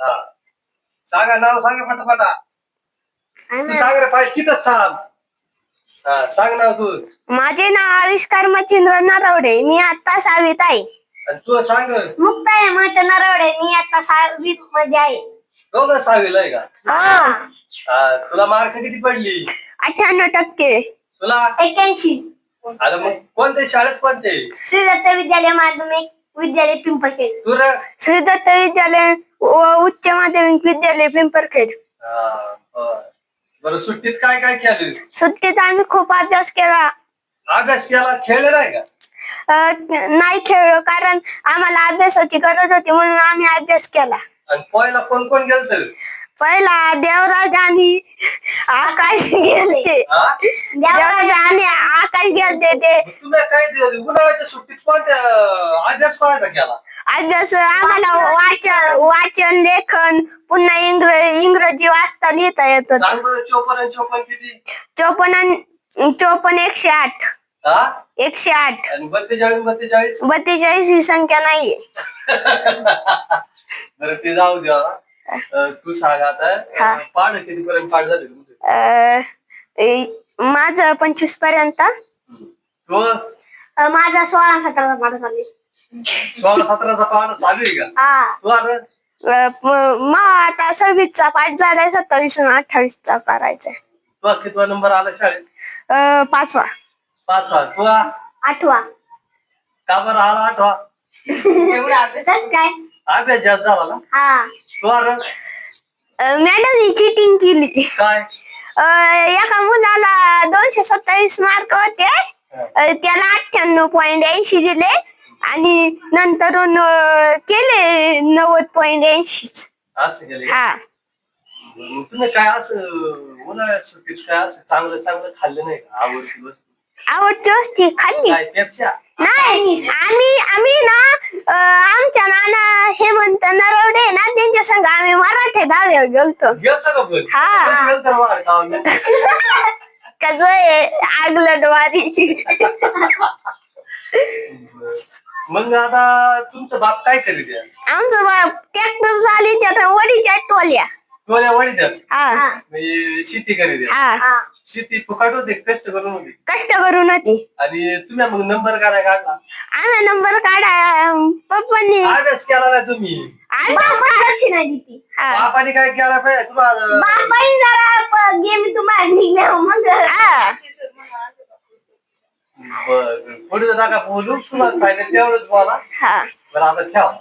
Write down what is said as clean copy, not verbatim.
हा सांगा नाव सांगा फटाफटा. तू सांग रे पाय तिथंच थांब. हा सांग नाव तू. माझे नाव आविष्कार मच्छिंद्र नरवडे. मी आता 6वीत आहे. आणि तू सांग. मुक्ताई मठ नरवडे. मी आता 6वीत मध्ये आहे. दोघं 6वीला आहे का? हा. तुला मार्क किती पडली? 98%. तुला 81. आलं मग कोणत्या शाळेत कोणते? श्री दत्त विद्यालय माध्यमिक विद्यालय पिंपरखेड. तू रे? श्री दत्त विद्यालय उच्च माध्यमिक विद्यालय पिंपरखेड. बरं सुट्टीत काय काय केलं? सुट्टीत आम्ही खूप अभ्यास केला. अभ्यास केला? खेळले नाही का? नाही खेळलो कारण आम्हाला अभ्यासाची गरज होती म्हणून आम्ही अभ्यास केला. आणि पहिला कोण कोण गेलत? पहिला देवराज आणि आकाश गेले. देवराज आणि आकाश गेलते ते. तुम्ही काय उन्हाळ्याच्या सुट्टीत कोणत्या अभ्यास कोणाचा केला? अभ्यास आम्हाला वाचन लेखन पुन्हा इंग्रजी वाचता लिहिता येत. 54 किती? 54 108. 108 आणि 42 42 ही संख्या नाहीये. बरं ते जाऊ द्या. तू सांग आता पाढ किती पर्यंत पाठ झाले तुमचे? माझं 25 पर्यंत. तू? माझा 16-17 पाठ झाले. 16-17चा पाठ चालू आहे का? तू मग आता 26चा पाठ झालाय. 27 आणि 28चा करायचाय. तुला कितवा नंबर आला शाळेत? 5वा. 5वा. तुला 8वा. का बरं आला 8वा? एवढा अभ्यास काय? अभ्यास जास्त झाला ना? हा. तू मॅडम ही चिटिंग केली. काय? एका मुलाला 227 मार्क होते. त्याला 98.80 दिले आणि नंतर केले 90.80. असं केले? हा. तुम्ही काय असं उन्हाळ्यात सुट्टीत काय असं चांगलं चांगलं खाल्लं नाही का? आवडती वस्तू आवडती वस्तू खाल्ली काय? पेप्स्या? नाही. आम्ही ना आमच्या नाना हेमंत नरवडे ना त्यांच्या संग आम्ही मराठी दहाव्या गेलतो. गेलता का पण? हा. गेलता मग गावाला? कस आगलटवारी. मग आता तुमचं बाप काय करीत? आमचं बाप ट्रॅक्टर चाली त्यात वडीच्या टोल्या. टोल्या वडी द्या. हा. शेती करीत? हा. शेती फुकाट होते कष्ट करून होती? कष्ट करून होती. आणि तुम्ही मग नंबर काय काढला? आम्ही नंबर काढा पप्पांनी. अभ्यास केला ना तुम्ही? अभ्यास करायची नाही ती. बापाने काय केला पाहिजे तुम्हाला? बापाई जरा गेम तुम्हाला निघल्या मग. बरं पुढे नका बोलू. तुम्हाला सांगितलं तेवढंच बोला. हा. बरं आता ठेवा.